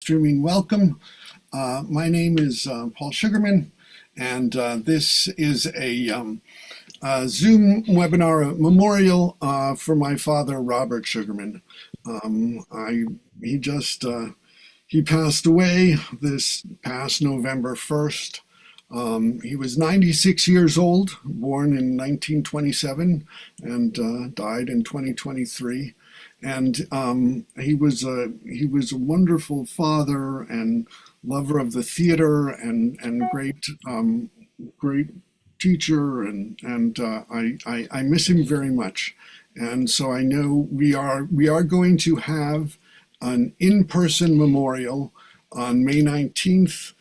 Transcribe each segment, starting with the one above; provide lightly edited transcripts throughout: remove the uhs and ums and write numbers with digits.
streaming welcome. My name is Paul Sugarman, and this is a Zoom webinar, a memorial for my father, Robert Sugarman. He just he passed away this past November 1st. He was 96 years old, born in 1927, and died in 2023. And he was a wonderful father and lover of the theater and great teacher, and I miss him very much. And so I know we are going to have an in-person memorial on May 19th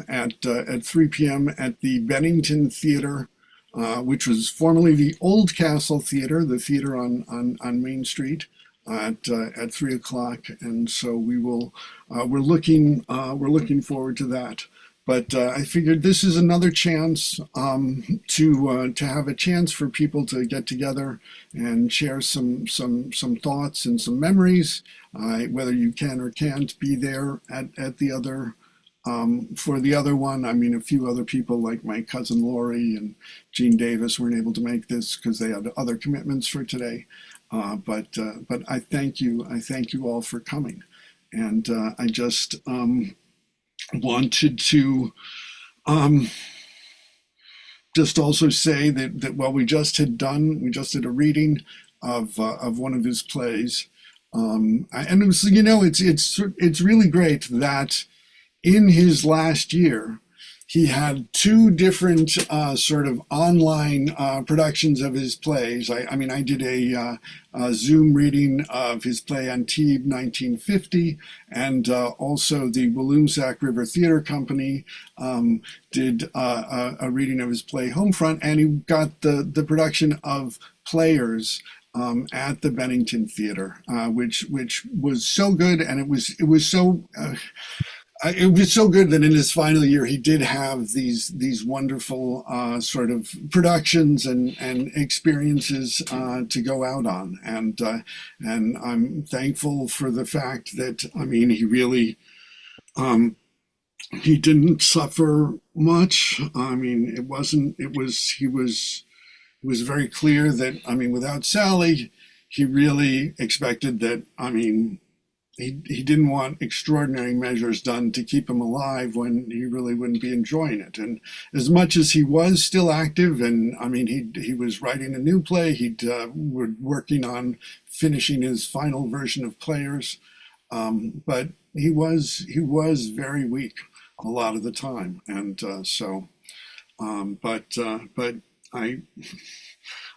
at 3 p.m. at the Bennington Theater, which was formerly the Old Castle Theater, the theater on Main Street, at 3 o'clock. And so we're looking forward to that. But I figured this is another chance to have a chance for people to get together and share some thoughts and some memories, whether you can or can't be there at the other for the other one. I mean, a few other people like my cousin Lori and Jean Davis weren't able to make this because they had other commitments for today. But I thank you. I thank you all for coming, and I just wanted to just also say that while we just did a reading of one of his plays, and it was, it's really great that in his last year, he had two different sort of online productions of his plays. I mean, I did a Zoom reading of his play Antibes 1950, and also the Walloomsac River Theatre Company did a reading of his play Homefront, and he got the production of Players at the Bennington Theatre, which was so good, and it was so. It was so good that in his final year he did have these wonderful sort of productions and experiences to go out on, and I'm thankful for the fact that, I mean, he really he didn't suffer much. I mean, he was very clear that, I mean, without Sally, he really expected that, I mean, he didn't want extraordinary measures done to keep him alive when he really wouldn't be enjoying it. And as much as he was still active, and I mean, he was writing a new play, were working on finishing his final version of Players, but he was very weak a lot of the time, and but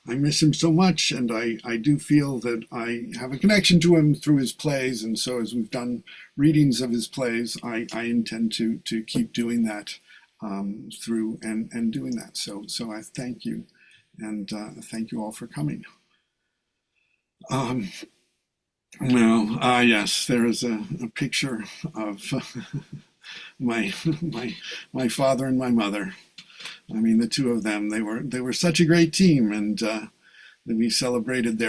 I miss him so much, and I do feel that I have a connection to him through his plays, and so as we've done readings of his plays, I intend to keep doing that through and doing that. So I thank you, and thank you all for coming. Now, yes, there is a picture of my father and my mother. I mean, the two of them, they were such a great team, and we celebrated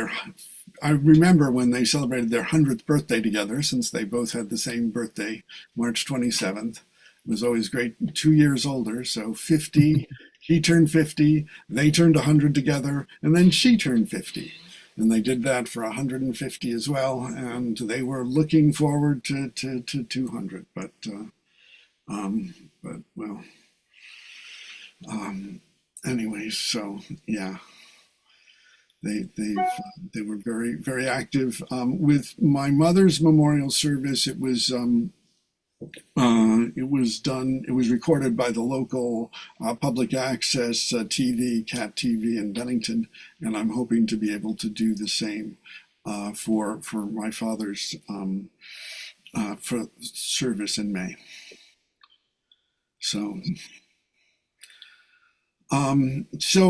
I remember when they celebrated their 100th birthday together, since they both had the same birthday, March 27th. It was always great, 2 years older, so 50, he turned 50, they turned 100 together, and then she turned 50. And they did that for 150 as well, and they were looking forward to 200, but well. Anyways, so yeah, they were very, very active. With my mother's memorial service, it was recorded by the local public access TV, Cat TV in Bennington, and I'm hoping to be able to do the same for my father's for service in May. So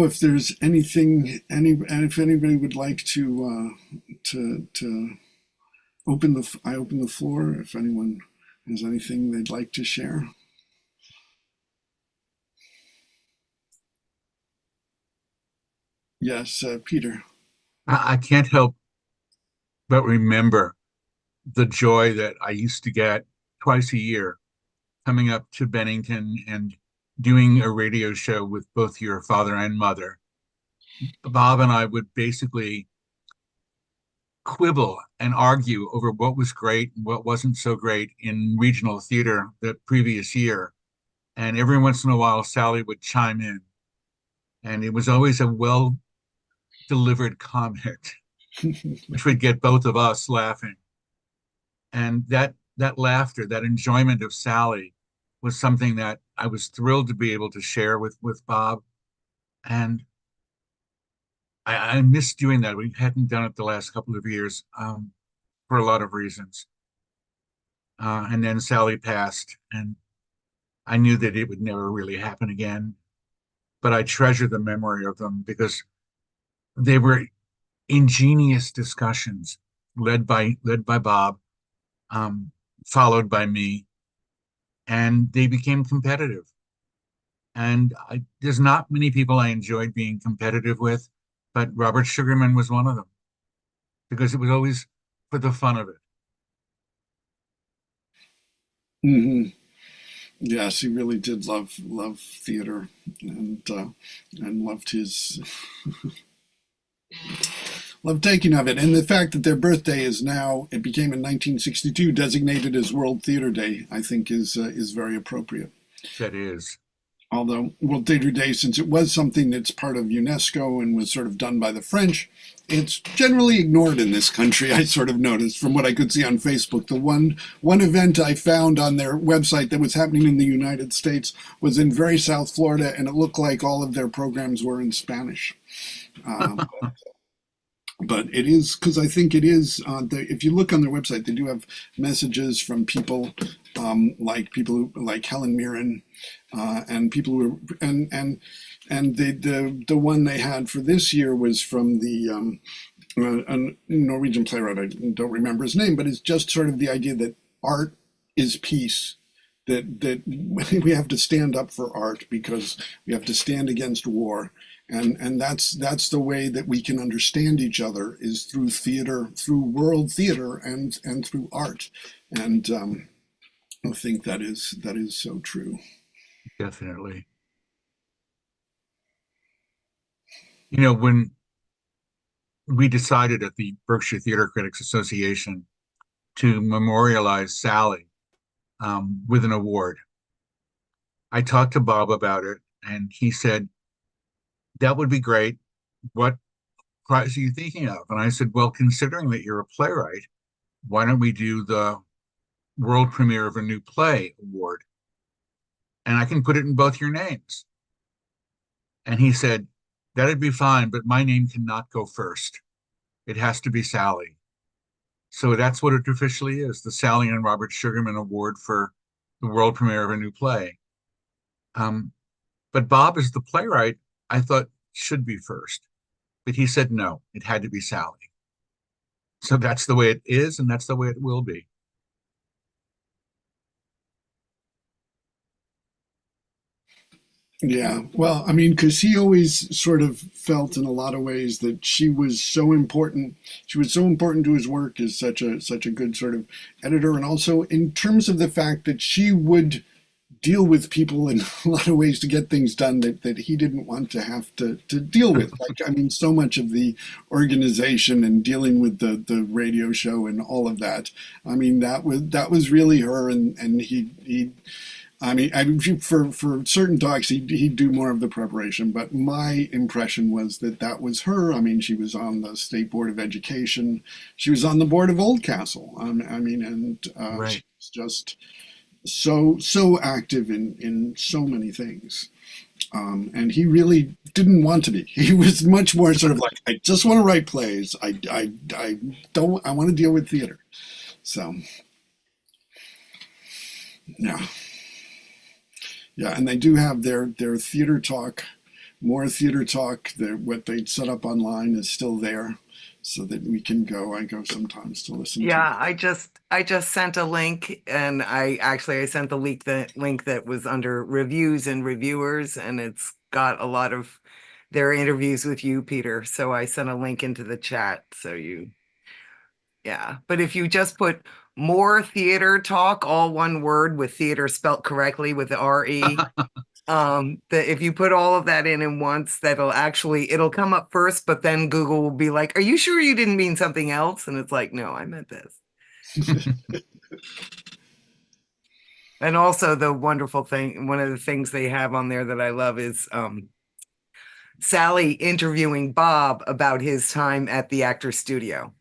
if there's anything, if anybody would like to open the floor. If anyone has anything they'd like to share. Yes, Peter. I can't help but remember the joy that I used to get twice a year, coming up to Bennington and doing a radio show with both your father and mother. Bob and I would basically quibble and argue over what was great and what wasn't so great in regional theater the previous year. And every once in a while, Sally would chime in, and it was always a well delivered comment, which would get both of us laughing. And that laughter, that enjoyment of Sally, was something that I was thrilled to be able to share with Bob. And I missed doing that. We hadn't done it the last couple of years for a lot of reasons. And then Sally passed, and I knew that it would never really happen again. But I treasure the memory of them because they were ingenious discussions led by Bob, um, followed by me, and they became competitive. And there's not many people I enjoyed being competitive with, but Robert Sugarman was one of them because it was always for the fun of it. Hmm. Yes, he really did love theater, and loved his loved taking of it. And the fact that their birthday is now, it became in 1962, designated as World Theater Day, I think is very appropriate. That is, Although World Theater Day, since it was something that's part of UNESCO and was sort of done by the French, it's generally ignored in this country. I sort of noticed from what I could see on Facebook. The one event I found on their website that was happening in the United States was in very South Florida, and it looked like all of their programs were in Spanish. Um, but it is because I think it is. If you look on their website, they do have messages from people, like like Helen Mirren, and people who are, and the one they had for this year was from the a Norwegian playwright. I don't remember his name, but it's just sort of the idea that art is peace. That we have to stand up for art because we have to stand against war, and that's the way that we can understand each other is through theater, through world theater, and through art, and I think that is so true. definitely. You know, when we decided at the Berkshire Theater Critics Association to memorialize Sally with an award, I talked to Bob about it, and he said, that would be great. What prize are you thinking of? And I said, well, considering that you're a playwright, why don't we do the world premiere of a new play award? And I can put it in both your names. And he said, that'd be fine, but my name cannot go first. It has to be Sally. So that's what it officially is, the Sally and Robert Sugarman Award for the world premiere of a new play. Um, but Bob, as the playwright, I thought should be first. But he said no, it had to be Sally. So that's the way it is, and that's the way it will be. Yeah, well, I mean, because he always sort of felt in a lot of ways that she was so important. She was so important to his work as such a good sort of editor, and also in terms of the fact that she would deal with people in a lot of ways to get things done that he didn't want to have to deal with. Like, I mean, so much of the organization and dealing with the radio show and all of that. I mean, that was really her, and he I mean, for certain talks, he'd do more of the preparation, but my impression was that that was her. I mean, she was on the State Board of Education. She was on the board of Oldcastle. I mean, and she Right. was just so active in so many things. And he really didn't want to be. He was much more sort of like, I just want to write plays. I don't, I want to deal with theater. So, yeah. Yeah, and they do have their theater talk, more theater talk. What they set up online is still there, so that we can go. I go sometimes to listen to. Yeah, I just sent a link, and I sent the link that was under reviews and reviewers, and it's got a lot of their interviews with you, Peter. So I sent a link into the chat. So you, yeah. But if you just put more theater talk, all one word with theater spelt correctly with the RE. That if you put all of that in once, it'll come up first, but then Google will be like, are you sure you didn't mean something else? And it's like, no, I meant this. And also the wonderful thing, one of the things they have on there that I love is Sally interviewing Bob about his time at the Actors Studio.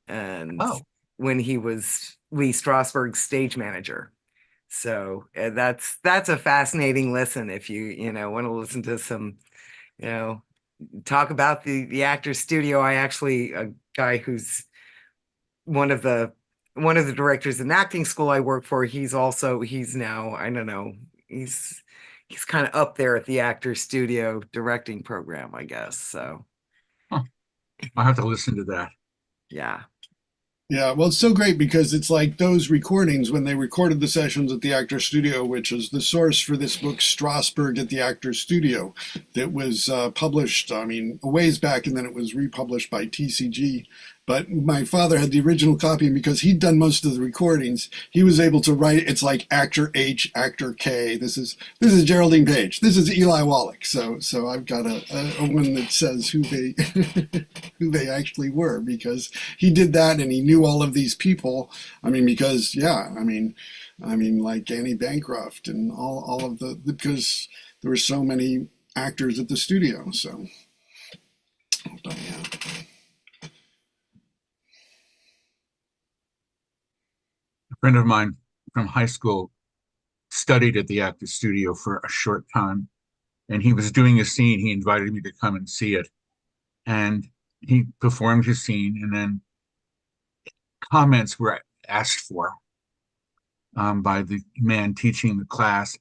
And Oh, when he was Lee Strasberg's stage manager. So that's a fascinating listen if you want to listen to some, talk about the Actors Studio. I actually, a guy who's one of the directors in acting school I work for, he's now, I don't know, he's kind of up there at the Actors Studio directing program, I guess. So huh. I'll have to listen to that. yeah. Yeah, well, it's so great because it's like those recordings when they recorded the sessions at the Actors Studio, which is the source for this book, Strasberg at the Actors Studio, that was published, I mean, a ways back, and then it was republished by TCG. But my father had the original copy, and because he'd done most of the recordings, he was able to write. It's like actor H, actor K. This is Geraldine Page. This is Eli Wallach. So I've got a one that says who they who they actually were, because he did that and he knew all of these people. I mean, because like Annie Bancroft and all of because there were so many actors at the studio. So, but yeah. A friend of mine from high school studied at the Actors Studio for a short time, and he was doing a scene. He invited me to come and see it, and he performed his scene, and then comments were asked for by the man teaching the class.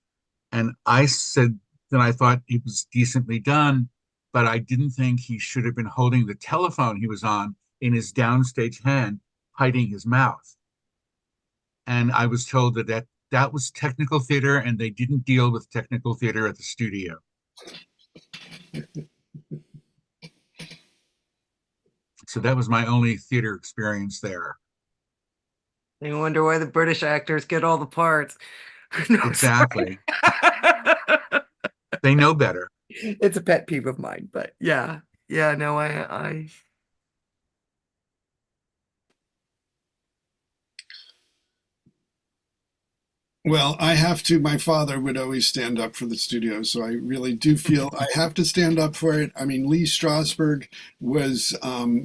And I said that I thought it was decently done, but I didn't think he should have been holding the telephone he was on in his downstage hand, hiding his mouth. And I was told that was technical theater, and they didn't deal with technical theater at the studio. So that was my only theater experience there. I wonder why the British actors get all the parts. Exactly. They know better. It's a pet peeve of mine, but yeah. Yeah, no, I Well, I have to. My father would always stand up for the studio, so I really do feel I have to stand up for it. I mean, Lee Strasberg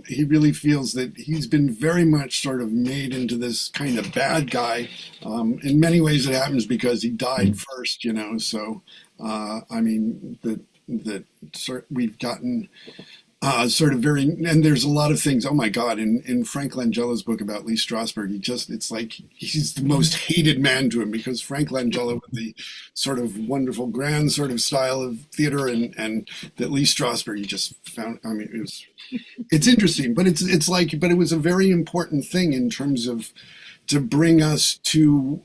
he really feels that he's been very much sort of made into this kind of bad guy. In many ways, it happens because he died first, So, I mean, we've gotten sort of very, and there's a lot of things. Oh my God! In Frank Langella's book about Lee Strasberg, it's like he's the most hated man to him, because Frank Langella with the sort of wonderful grand sort of style of theater, and that Lee Strasberg he just found. I mean, it's interesting, but but it was a very important thing in terms of to bring us to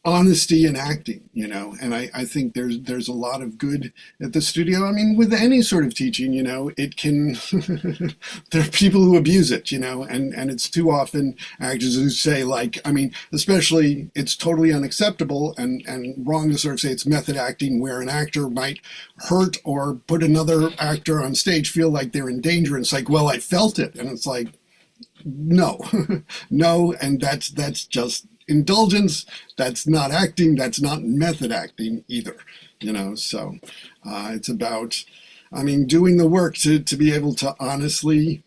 honesty in acting, and I think there's a lot of good at the studio. I mean, with any sort of teaching, it can there are people who abuse it, and it's too often actors who say, like, I mean, especially it's totally unacceptable and wrong to sort of say it's method acting, where an actor might hurt or put another actor on stage feel like they're in danger, and it's like, well, I felt it, and it's like, no. No, and that's just indulgence. That's not acting. That's not method acting either. So it's about, I mean, doing the work to be able to honestly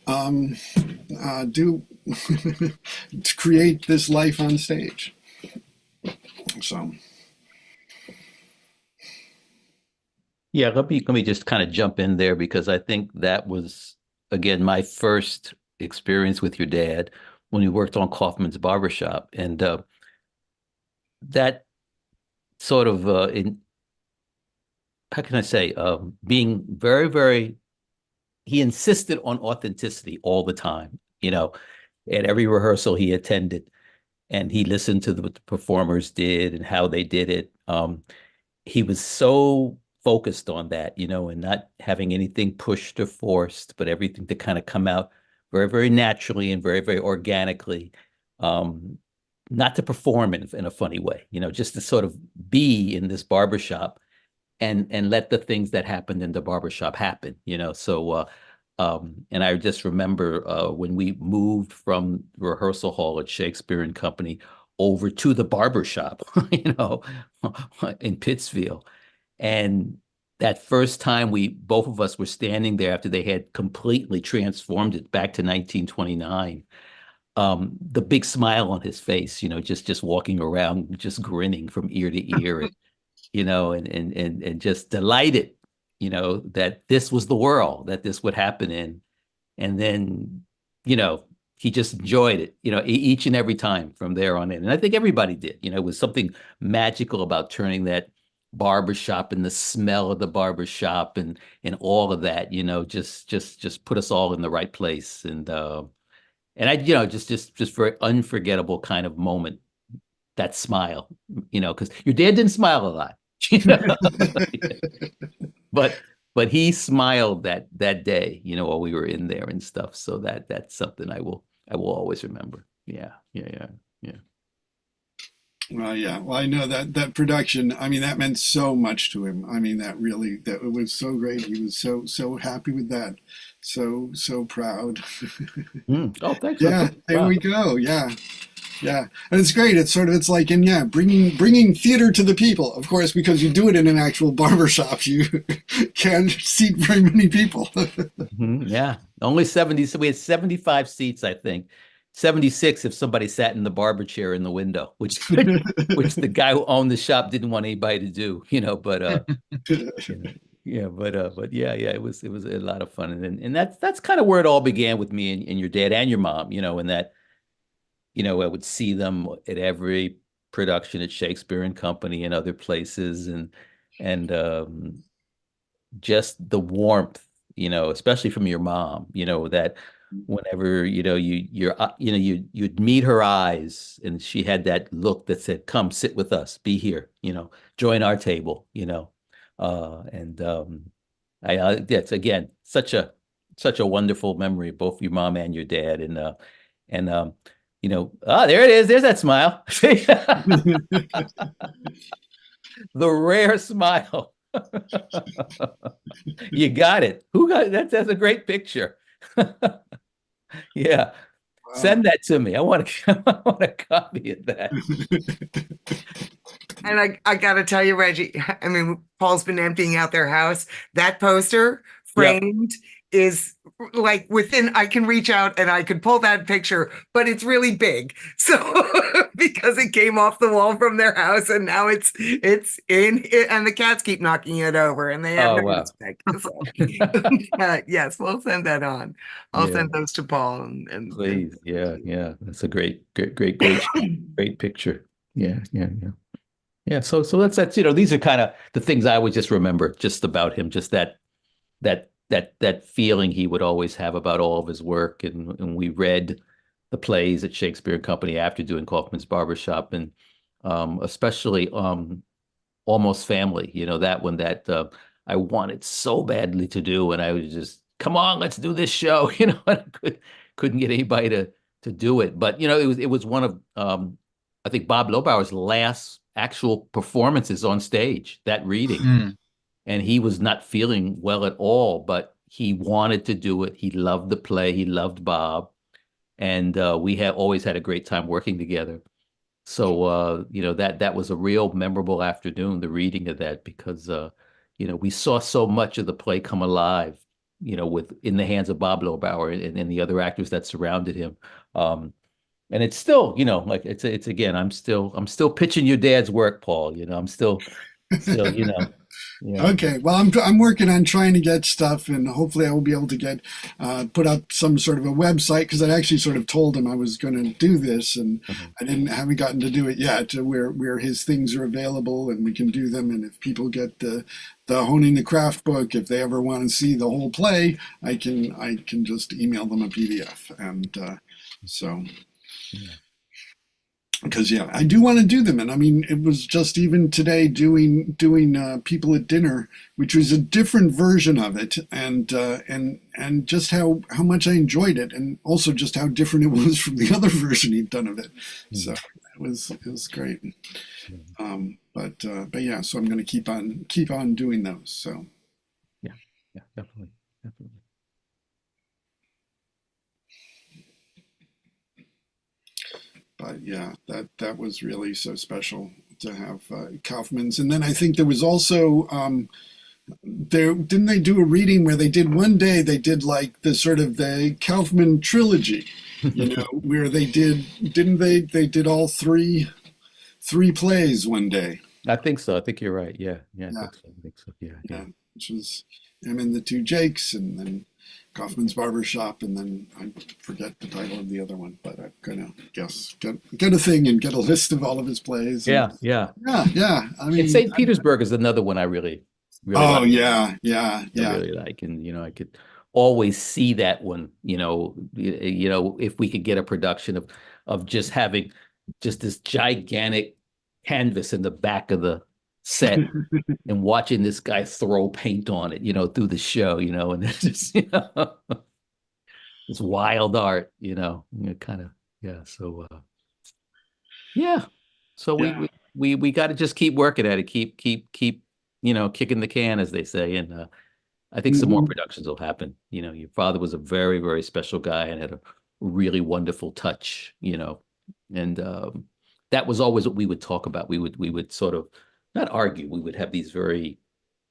do to create this life on stage. So Yeah, let me just kind of jump in there, because I think that was, again, my first experience with your dad when he worked on Kaufman's Barbershop. And that sort of, how can I say, being very, very, he insisted on authenticity all the time, at every rehearsal he attended, and he listened to what the performers did and how they did it. He was so focused on that, and not having anything pushed or forced, but everything to kind of come out very, very naturally and very, very organically. um, not to perform in a funny way, just to sort of be in this barbershop and let the things that happened in the barbershop happen, So, and I just remember when we moved from rehearsal hall at Shakespeare and Company over to the barbershop, in Pittsfield. And that first time both of us were standing there after they had completely transformed it back to 1929, the big smile on his face, just walking around, just grinning from ear to ear, and just delighted, that this was the world that this would happen in. And then, he just enjoyed it, each and every time from there on in. And I think everybody did, it was something magical about turning that barbershop and the smell of the barbershop and all of that, just put us all in the right place. And I, just very unforgettable kind of moment, that smile, because your dad didn't smile a lot, but he smiled that day, while we were in there and stuff. So that's something I will always remember. Yeah. Well, yeah. Well, I know that production. I mean, that meant so much to him. I mean, that it was so great. He was so happy with that. So proud. Oh, thanks. Yeah, there we go. Yeah. Yeah, and it's great. It's like, and yeah, bringing theater to the people. Of course, because you do it in an actual barber shop, you can't seat very many people. Yeah, only 70. So we had 75 seats, I think. 76 if somebody sat in the barber chair in the window, which the guy who owned the shop didn't want anybody to do, But yeah, but yeah, it was a lot of fun, and that's kind of where it all began with me and your dad and your mom, and that. I would see them at every production at Shakespeare and Company and other places, and just the warmth, especially from your mom, that whenever you'd meet her eyes, and she had that look that said, "Come sit with us, be here, join our table," and that's again such a wonderful memory, both your mom and your dad, and there it is. There's that smile. The rare smile. You got it. Who got that? That's a great picture. Yeah. Wow. Send that to me. I want a copy of that. And I got to tell you, Reggie, I mean, Paul's been emptying out their house. That poster framed is like I can reach out and I could pull that picture, but it's really big. So because it came off the wall from their house, and now it's in it, and the cats keep knocking it over, and they have no respect. So, yes, we'll send that on. I'll send those to Paul and please. Yeah. That's a great picture. Yeah. Yeah. So that's these are kind of the things I would just remember just about him, just that feeling he would always have about all of his work. And we read the plays at Shakespeare and Company after doing Kaufman's Barbershop, and especially Almost Family, that one that I wanted so badly to do, and I was just, come on, let's do this show, and I couldn't get anybody to do it. But it was one of I think Bob Lobauer's last actual performances on stage, that reading. And he was not feeling well at all, but he wanted to do it. He loved the play. He loved Bob. And we have always had a great time working together. So, that was a real memorable afternoon, the reading of that, because, we saw so much of the play come alive, in the hands of Bob Lobauer and the other actors that surrounded him. And it's still, like it's again, I'm still pitching your dad's work, Paul. I'm still, Yeah. Okay, well, I'm working on trying to get stuff, and hopefully I will be able to get put up some sort of a website, because I actually sort of told him I was going to do this, and I haven't gotten to do it yet, where his things are available and we can do them. And if people get the Honing the Craft book, if they ever want to see the whole play, I can just email them a PDF, and so. Yeah. because yeah, I do want to do them, and I mean, it was just even today doing People at Dinner, which was a different version of it, and just how much I enjoyed it, and also just how different it was from the other version he'd done of it. So it was great. But yeah, so I'm going to keep on doing those. So Yeah, yeah, definitely, definitely. but yeah, that was really so special to have Kaufman's, and then I think there was also there didn't they do a reading where they did one day they did like the sort of the Kaufman trilogy, where they didn't they did all three plays one day. I think so. I think you're right. Yeah, yeah, I Yeah, think so. I think so. Yeah, yeah. yeah, which was him and the two Jakes, and then Kaufman's Barbershop, and then I forget the title of the other one, but I'm gonna guess get a thing and get a list of all of his plays. And, Yeah, yeah. yeah. I And mean, St. Petersburg is another one I really, really oh like. yeah. I really like, and I could always see that one. If we could get a production of just having just this gigantic canvas in the back of the set and watching this guy throw paint on it, through the show, and it's just, this wild art, kind of, yeah. So, yeah. So Yeah. we got to just keep working at it, keep, kicking the can, as they say, and I think some more Mhm. productions will happen. Your father was a very, very special guy and had a really wonderful touch, and that was always what we would talk about. We would sort of not argue. We would have these very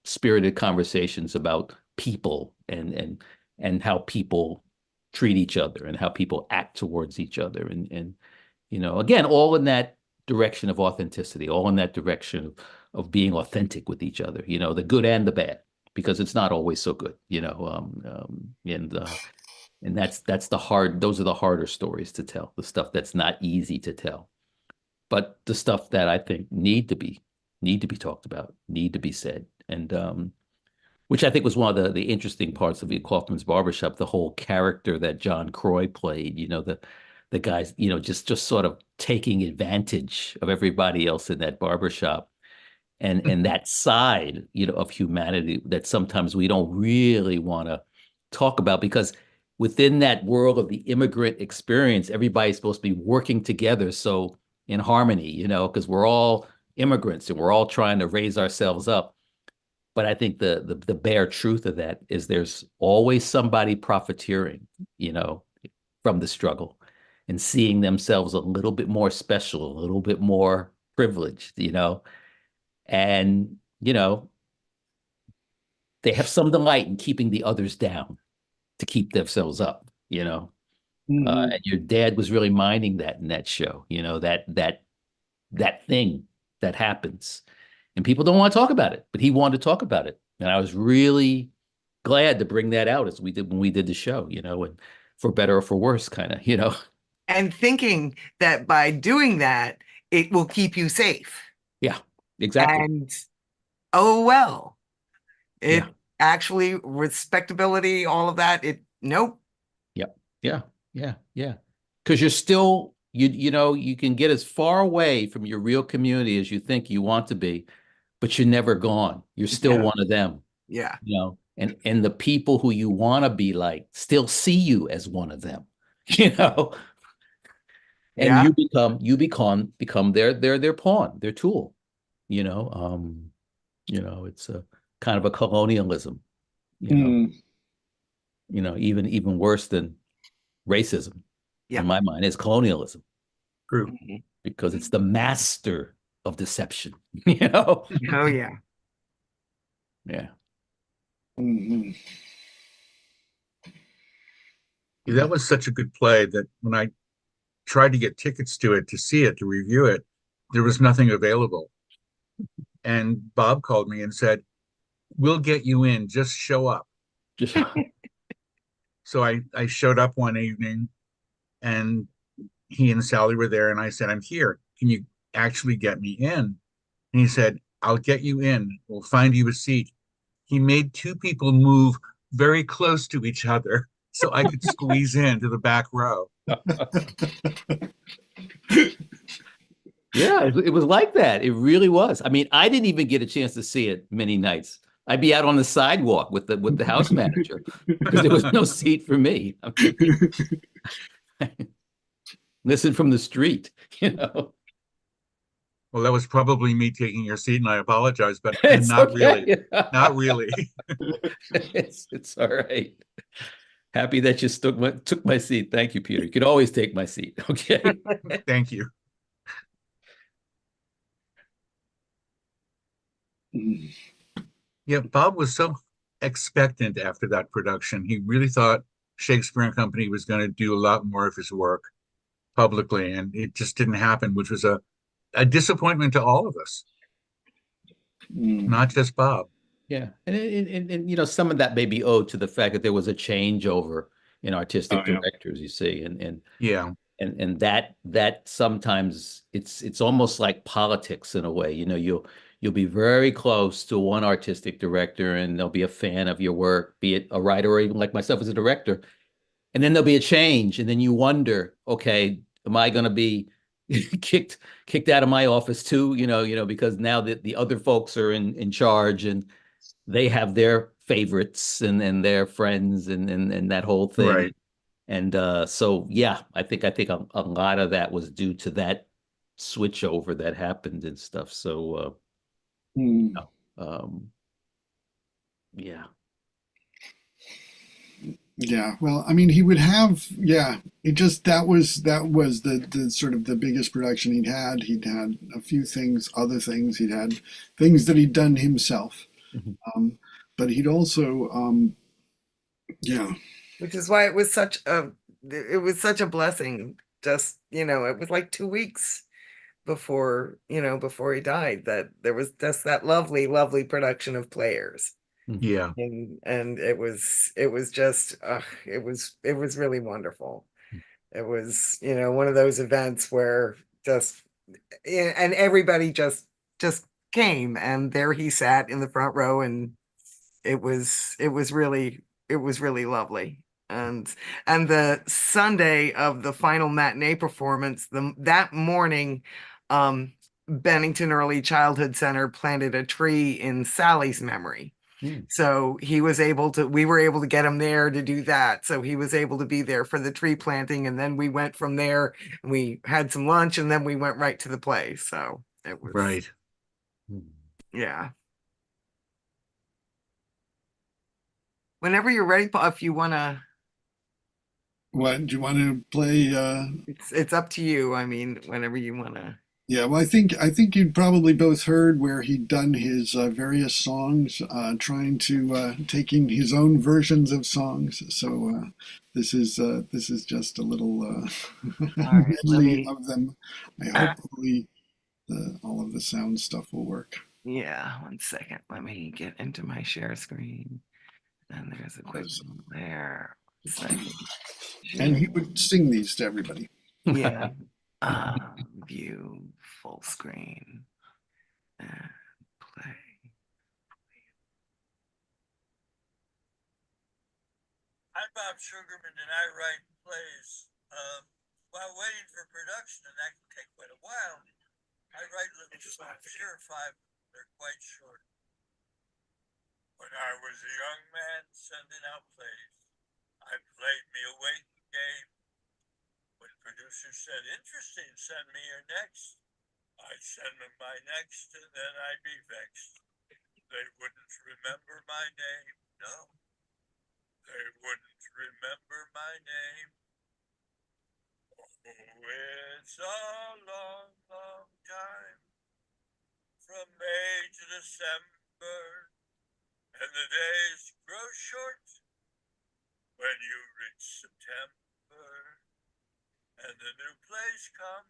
spirited conversations about people and how people treat each other and how people act towards each other. And again, all in that direction of authenticity, all in that direction of being authentic with each other, the good and the bad, because it's not always so good, and that's those are the harder stories to tell, the stuff that's not easy to tell, but the stuff that I think need to be talked about, need to be said. And which I think was one of the interesting parts of Kaufman's Barbershop, the whole character that John Croy played, the guys, just sort of taking advantage of everybody else in that barbershop, and that side, of humanity that sometimes we don't really want to talk about, because within that world of the immigrant experience, everybody's supposed to be working together, so in harmony, because we're all immigrants and we're all trying to raise ourselves up. But I think the bare truth of that is there's always somebody profiteering, from the struggle and seeing themselves a little bit more special, a little bit more privileged, and, they have some delight in keeping the others down to keep themselves up, Mhm. and your dad was really minding that in that show, that thing that happens. And people don't want to talk about it, but he wanted to talk about it. And I was really glad to bring that out as we did when we did the show, and for better or for worse, kind of. And thinking that by doing that, it will keep you safe. Yeah, exactly. And oh, well, Yeah, it actually respectability, all of that. Nope. yep, yeah, yeah, yeah. Because you're still, you can get as far away from your real community as you think you want to be, but you're never gone. You're still Yeah. one of them, Yeah. and the people who you want to be like still see you as one of them, and Yeah. you become their pawn, their tool, it's a kind of a colonialism, you know, Mm. even worse than racism Yeah. in my mind is colonialism, True. Mhm. because it's the master of deception, Oh, yeah. Yeah. Mhm. That was such a good play that when I tried to get tickets to it, to see it, to review it, there was nothing available. And Bob called me and said, "We'll get you in, just show up." Just So I showed up one evening, and he and Sally were there, and I said, "I'm here. Can you actually get me in?" And he said, "I'll get you in. We'll find you a seat." He made two people move very close to each other so I could squeeze into the back row. Yeah, it was like that. It really was. I mean, I didn't even get a chance to see it many nights. I'd be out on the sidewalk with the house manager because there was no seat for me. I mean, listen from the street, you know. Well, that was probably me taking your seat, and I apologize, but It's not really. okay. Not really. It's all right. Happy that you took my seat. Thank you, Peter. You could always take my seat. Okay. Thank you. Yeah, Bob was so expectant after that production. He really thought Shakespeare and Company was going to do a lot more of his work publicly, and it just didn't happen, which was a disappointment to all of us, not just Bob. Yeah, and you know, some of that may be owed to the fact that there was a changeover in Oh artistic yeah. directors, you see, Yeah, and that sometimes it's almost like politics in a way. You know, you'll be very close to one artistic director, and they'll be a fan of your work, be it a writer or even like myself as a director, and then there'll be a change, and then you wonder, okay, am I going to be kicked out of my office too? Because now that the other folks are in charge and they have their favorites and their friends and that whole thing. right. And so yeah, I think a lot of that was due to that switch over that happened and stuff. So Hmm. um, yeah. Yeah, well, I mean, he would have, yeah, it just that was the sort of the biggest production he'd had. He'd had a few things, other things. He'd had things that he'd done himself, Mhm. but he'd also, yeah, Which is why it was such a blessing. Just, it was like 2 weeks before he died, that there was just that lovely, lovely production of Players. Mhm. Yeah, And it was just it was really wonderful. It was, one of those events where just and everybody just came, and there he sat in the front row, and it was really lovely. And the Sunday of the final matinee performance, that morning, um Bennington Early Childhood Center planted a tree in Sally's memory. Mm. So we were able to get him there to do that. So he was able to be there for the tree planting. And then we went from there, and we had some lunch, and then we went right to the play. So it was, right. Mm. yeah. Whenever you're ready, Paul, if you want to, what do you want to play? it's up to you. I mean, whenever you want to. Yeah, well, I think you'd probably both heard where he'd done his various songs, trying to taking his own versions of songs. So this is just a little All right, let medley me, of them. I hope hopefully all of the sound stuff will work. yeah, 1 second. Let me get into my share screen. And there's a quick Yes. one there. 1 second. And he would sing these to everybody. Yeah. View full screen and play. I'm Bob Sugarman, and I write plays. While waiting for production, and that can take quite a while, I write little songs. Here are 5. They're quite short. When I was a young man sending out plays, I played me a waiting game. When producers said, interesting, send me your next, I'd send them my next, and then I'd be vexed. They wouldn't remember my name, no. They wouldn't remember my name. Oh, it's a long, long time from May to December, and the days grow short when you reach September, and the new plays come,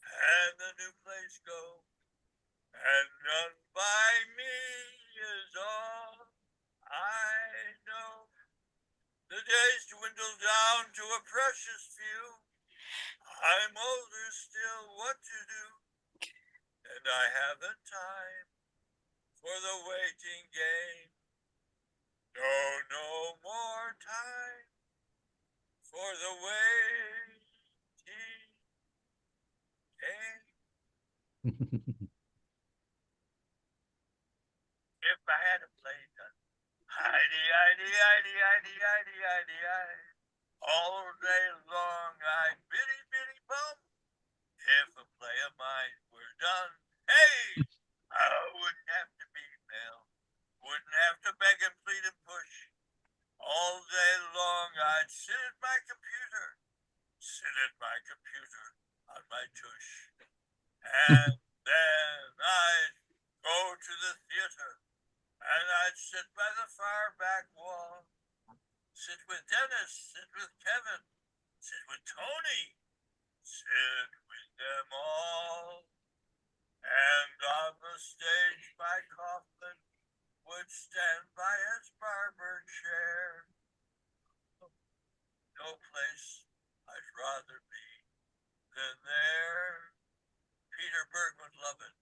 and the new plays go, and none by me is all I know. The days dwindle down to a precious few. I'm older still, what to do? And I haven't time for the waiting game. No more time for the waiting game. If I had a play done, Heidi, Heidi, Heidi, Heidi, Heidi, Heidi, Heidi. All day long I'd biddy, biddy, bum. If a play of mine were done, hey, I wouldn't have to be male. Wouldn't have to beg and plead and push. All day long I'd sit at my computer. Sit at my computer on my tush. And then I'd go to the theater. And I'd sit by the far back wall. Sit with Dennis, sit with Kevin, sit with Tony, sit with them all. And on the stage my Kaufman would stand by his barber chair. No place I'd rather be than there. Peter Berg would love it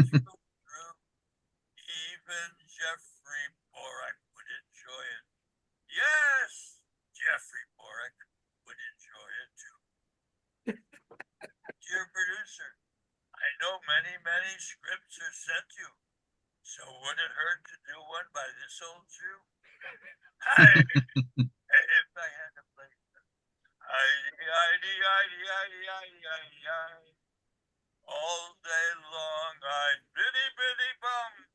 through. Even Jeffrey Borak would enjoy it. Yes, Jeffrey Borak would enjoy it too. Dear producer, I know many scripts are sent you, so would it hurt to do one by this old Jew? If I had to play I. All day long I'd biddy biddy bum.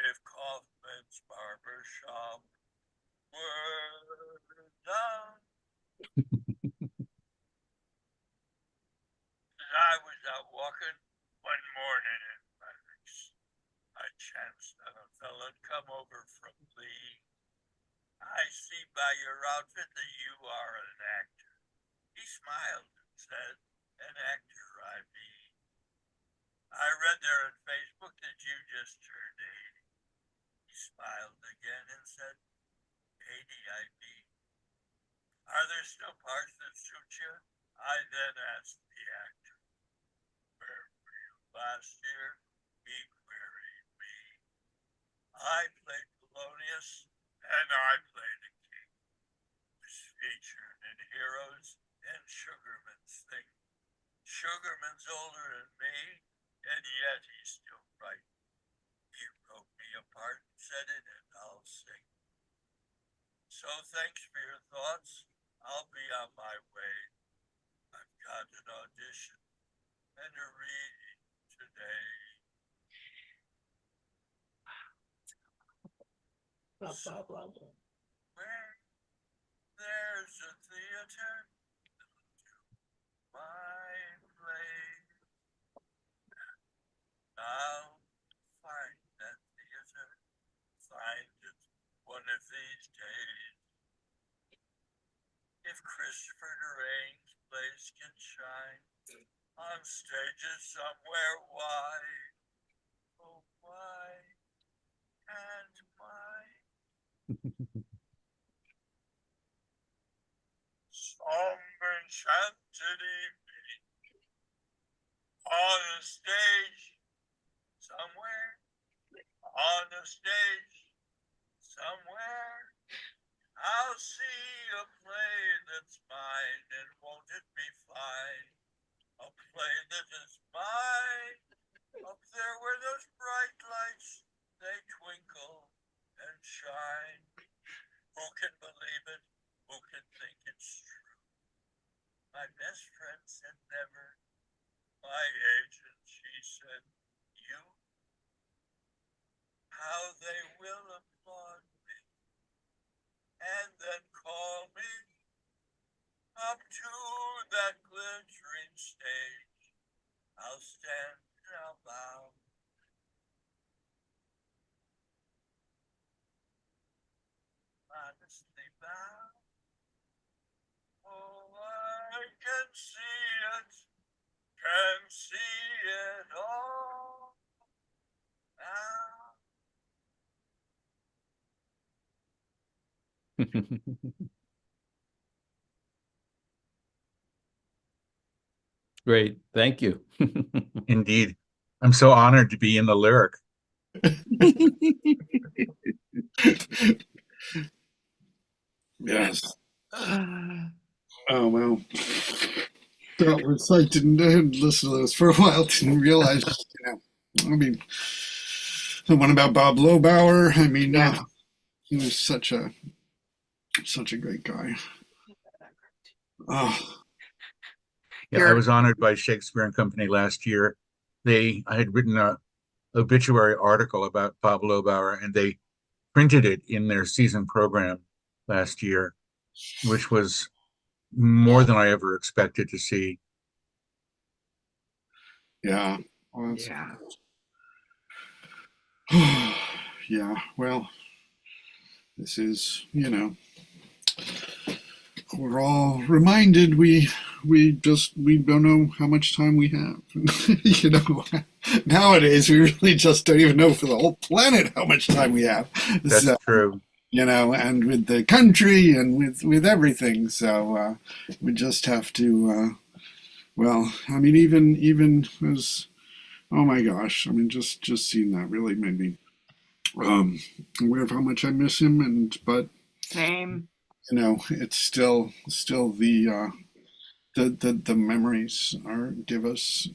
If Kaufman's barber shop were down. I was out walking one morning in Paris. I chanced on a fellow come over from Lee. I see by your outfit that you are an actor. He smiled and said, an actor I be. I read there on Facebook that you just turned 80. He smiled again and said, 80 I be. Are there still parts that suit you? I then asked the actor, where were you last year? He queried me. I played Polonius and I played a king. Was featured in Heroes and Sugarman's thing. Sugarman's older than me, and yet he's still right. He wrote me a part and said it, and I'll sing. So thanks for your thoughts. I'll be on my way. I've got an audition and a reading today. Where there's a theater, my play. I'll find that theater, find it one of these days. If Christopher Durang's place can shine on stages somewhere, why, oh why can't my somber enchanted evening on a stage somewhere, on a stage somewhere, I'll see a play that's mine, and won't it be fine? A play that is mine, up there where those bright lights, they twinkle and shine. Who can believe it? Who can think it's true? My best friend said never. My agent, she said, you? How they will applaud me, and then call me up to that glittering stage. I'll stand and I'll bow. Modestly bow. Oh, I can see it, can see it all now. Great. Thank you. Indeed. I'm so honored to be in the lyric. Yes. Oh well. That was, I hadn't listened to this for a while, didn't realize, I mean, the one about Bob Lobauer, I mean, Yeah. he was such a great guy. Oh, Yeah, I was honored by Shakespeare and Company last year. I had written a obituary article about Bob Lobauer, and they printed it in their season program last year, which was more than I ever expected to see. yeah. Well, Yeah. yeah, well, this is, we're all reminded we don't know how much time we have. Nowadays we really just don't even know for the whole planet how much time we have. That's So, true. and with the country and with everything. So we just have to well, I mean, even as, oh my gosh, I mean, just seeing that really made me aware of how much I miss him. But Same. it's still the memories give us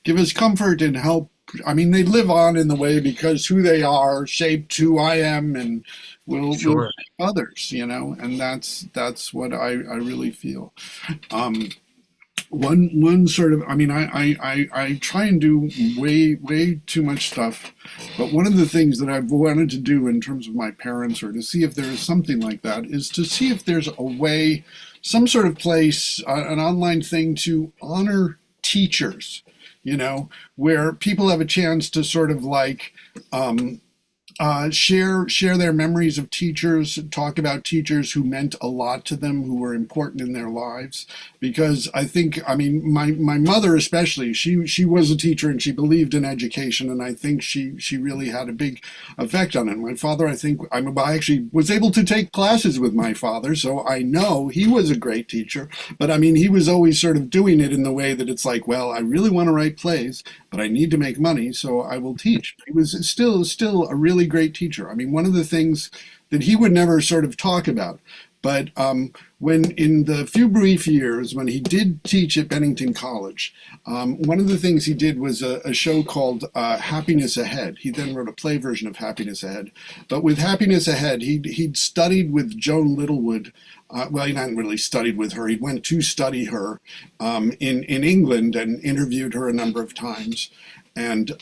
give us comfort and help. I mean, they live on in the way because who they are shaped who I am and will Sure. shape others, and that's what I really feel. One sort of, I mean, I try and do way too much stuff, but one of the things that I've wanted to do in terms of my parents, or to see if there is something like that, is to see if there's a way, some sort of place, an online thing to honor teachers, where people have a chance to sort of like share their memories of teachers, talk about teachers who meant a lot to them, who were important in their lives. Because I think, I mean, my mother especially, she was a teacher and she believed in education, and I think she really had a big effect on it. My father, I think, I actually was able to take classes with my father, so I know he was a great teacher. But I mean, he was always sort of doing it in the way that it's like, well, I really want to write plays, but I need to make money, so I will teach. He was still a really great teacher. I mean, one of the things that he would never sort of talk about, but when in the few brief years when he did teach at Bennington College, one of the things he did was a show called Happiness Ahead. He then wrote a play version of Happiness Ahead. But with Happiness Ahead, he'd studied with Joan Littlewood. Well, he hadn't really studied with her. He went to study her in England and interviewed her a number of times. And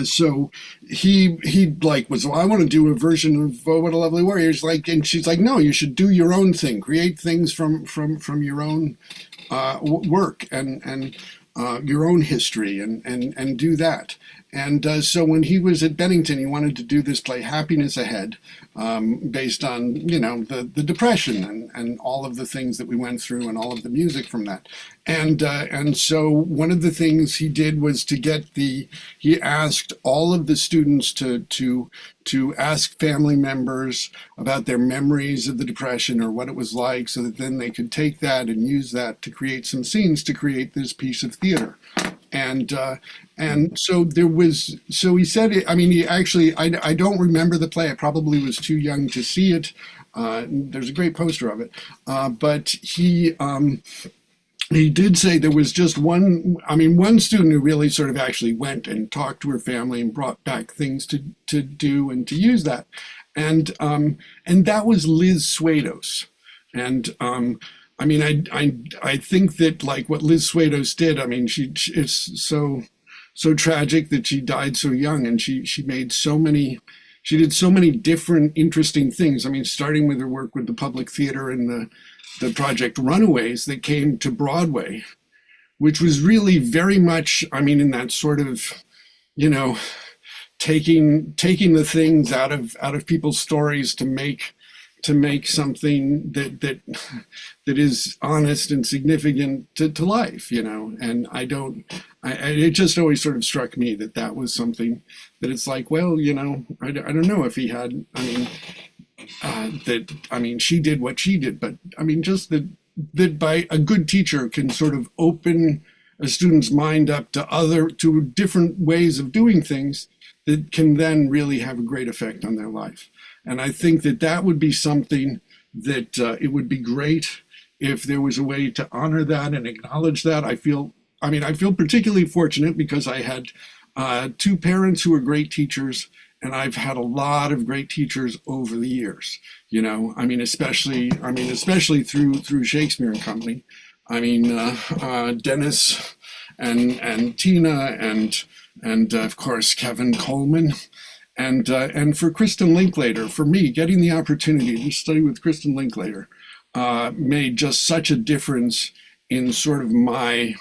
so he like was, well, I want to do a version of What a Lovely Warrior. He's like, and she's like, no, you should do your own thing, create things from your own work and your own history and do that. And so when he was at Bennington, he wanted to do this play, Happiness Ahead, based on, the Depression and all of the things that we went through and all of the music from that. And so one of the things he did was he asked all of the students to ask family members about their memories of the Depression or what it was like, so that then they could take that and use that to create some scenes to create this piece of theater. And so he said, I mean, he actually, I don't remember the play. I probably was too young to see it. There's a great poster of it. But he did say there was just one student who really sort of actually went and talked to her family and brought back things to do and to use that. And that was Liz Swados. And I mean, I think that like what Liz Swados did, I mean, it's so tragic that she died so young, and she did so many different interesting things. I mean, starting with her work with the Public Theater and the project Runaways that came to Broadway, which was really very much, I mean, in that sort of, taking the things out of people's stories to make something that is honest and significant to life, and it just always sort of struck me that was something that it's like, well, I don't know if he had, she did what she did, but I mean, just that by a good teacher can sort of open a student's mind up to different ways of doing things that can then really have a great effect on their life. And I think that would be something that it would be great if there was a way to honor that and acknowledge that, I feel particularly fortunate because I had two parents who were great teachers, and I've had a lot of great teachers over the years. Especially through Shakespeare and Company. Dennis and Tina and of course Kevin Coleman. And for Kristen Linklater, for me, getting the opportunity to study with Kristen Linklater made just such a difference in sort of my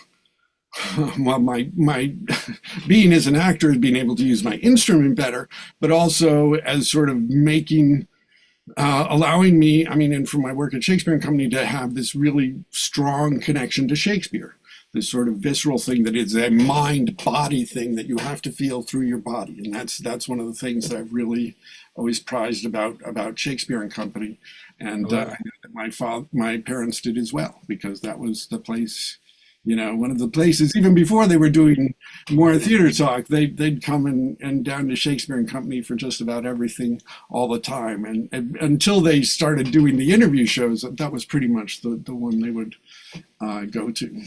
being as an actor, being able to use my instrument better, but also as sort of allowing me, and from my work at Shakespeare and Company, to have this really strong connection to Shakespeare, this sort of visceral thing that is a mind-body thing that you have to feel through your body. And that's one of the things that I've really always prized about Shakespeare and Company. And my parents did as well, because that was the place, one of the places, even before they were doing more theater talk, they'd come and down to Shakespeare and Company for just about everything all the time. And until they started doing the interview shows, that was pretty much the one they would go to.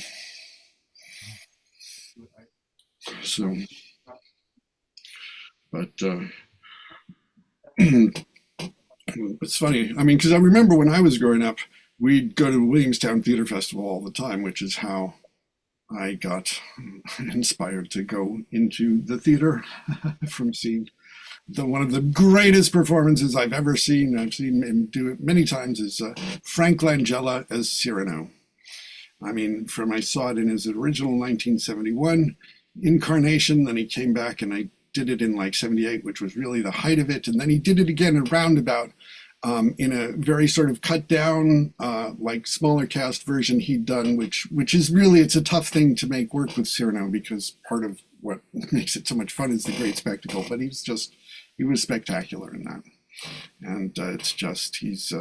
So, but it's funny. Because I remember when I was growing up, we'd go to the Williamstown Theater Festival all the time, which is how I got inspired to go into the theater from seeing one of the greatest performances I've ever seen. I've seen him do it many times. Is Frank Langella as Cyrano. I saw it in his original 1971 incarnation. Then he came back and I did it in like 78, which was really the height of it. And then he did it again in Roundabout in a very sort of cut down, like smaller cast version he'd done, which is really, it's a tough thing to make work with Cyrano, because part of what makes it so much fun is the great spectacle. But he was spectacular in that. And it's just, he's,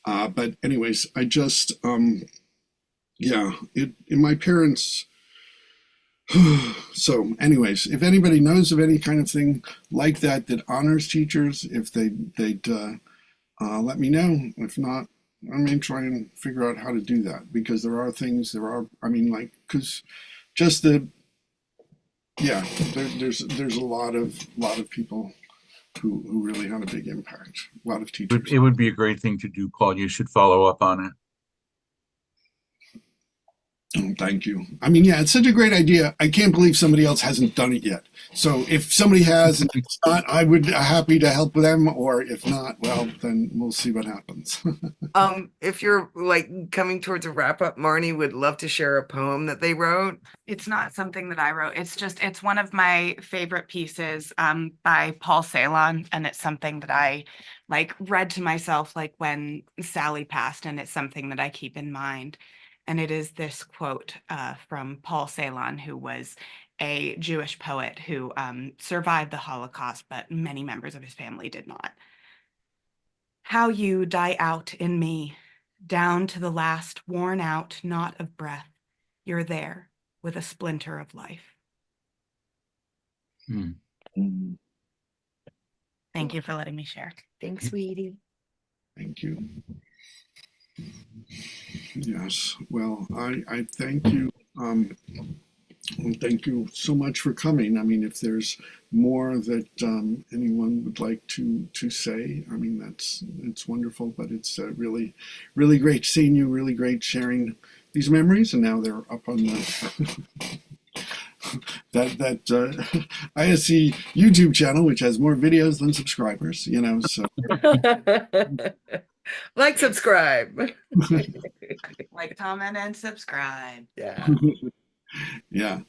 but anyways, I just, in my parents. So anyways, if anybody knows of any kind of thing like that honors teachers, if they'd let me know. If not, I may try and figure out how to do that, because there's a lot of people who really had a big impact, a lot of teachers. It would be a great thing to do, Paul. You should follow up on it. Oh, thank you. It's such a great idea. I can't believe somebody else hasn't done it yet. So if somebody has and it's not, I would be happy to help them. Or if not, well, then we'll see what happens. If you're like coming towards a wrap up, Marnie would love to share a poem that they wrote. It's not something that I wrote. It's one of my favorite pieces by Paul Celan, and it's something that I read to myself when Sally passed, and it's something that I keep in mind. And it is this quote from Paul Celan, who was a Jewish poet who survived the Holocaust, but many members of his family did not. How you die out in me, down to the last worn out knot of breath. You're there with a splinter of life. Thank you for letting me share. Thanks, sweetie. Thank you. Yes, well, I thank you. Thank you so much for coming. If there's more that anyone would like to say, it's wonderful. But it's really, really great seeing you. Really great sharing these memories, and now they're up on the that ISC YouTube channel, which has more videos than subscribers. So. Like, subscribe. Like, comment, and subscribe. Yeah. Yeah.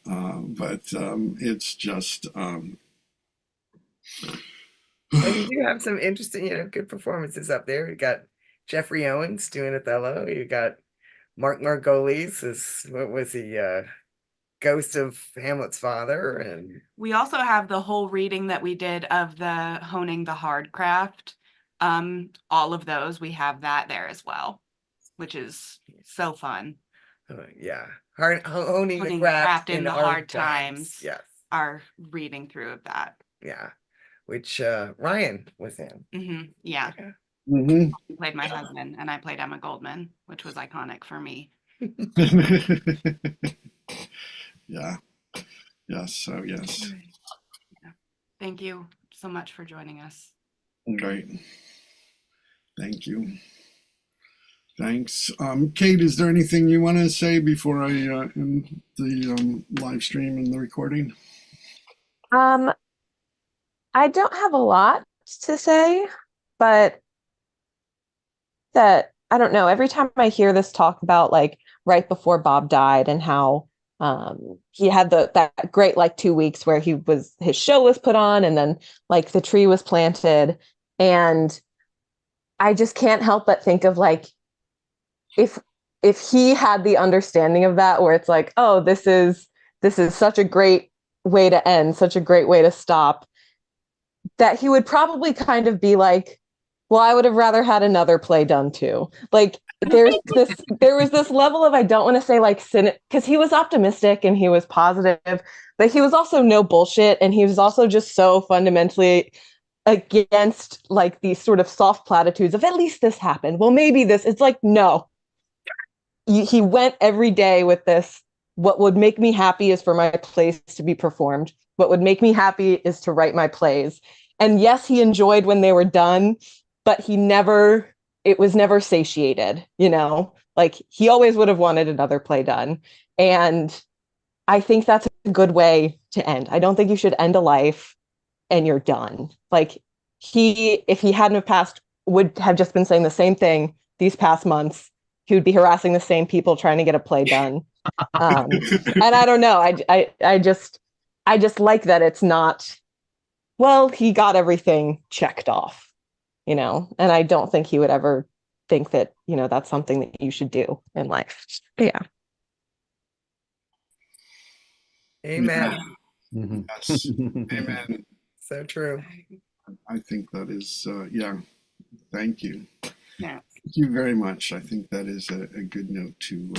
But it's just. And you do have some interesting, good performances up there. You got Jeffrey Owens doing Othello. You got Mark Margolis as, what was he? Ghost of Hamlet's father. And we also have the whole reading that we did of the Honing the Hard Craft. All of those, we have that there as well, which is so fun. Yeah. Honing the craft in the hard times. Yes. Our reading through of that. Yeah. Which Ryan was in. Yeah. Mhm. He played my husband, and I played Emma Goldman, which was iconic for me. Yeah. Yes. So yes. Yeah. Thank you so much for joining us. Great. Thank you. Thanks. Kate, is there anything you want to say before I end the live stream and the recording? Um, I don't have a lot to say, but that I don't know. Every time I hear this talk about like right before Bob died and how he had that great like 2 weeks where his show was put on and then like the tree was planted, and I just can't help but think of like if he had the understanding of that, where it's like, oh, this is such a great way to end, such a great way to stop, that he would probably kind of be like, well, I would have rather had another play done too. Like there was this level of, I don't want to say like because he was optimistic and he was positive, but he was also no bullshit, and he was also just so fundamentally against like these sort of soft platitudes of, at least this happened. Well, maybe this. It's like, no. He went every day with this. What would make me happy is for my plays to be performed. What would make me happy is to write my plays. And yes, he enjoyed when they were done, but it was never satiated, like he always would have wanted another play done. And I think that's a good way to end. I don't think you should end a life and you're done. Like if he hadn't have passed, would have just been saying the same thing these past months. He would be harassing the same people trying to get a play done. And I don't know. I just like that it's not, well, he got everything checked off, and I don't think he would ever think that, that's something that you should do in life. But yeah. Amen. Mhm. Yes. Amen. So true. I think that is, yeah. Thank you. Yeah. Thank you very much. I think that is a good note to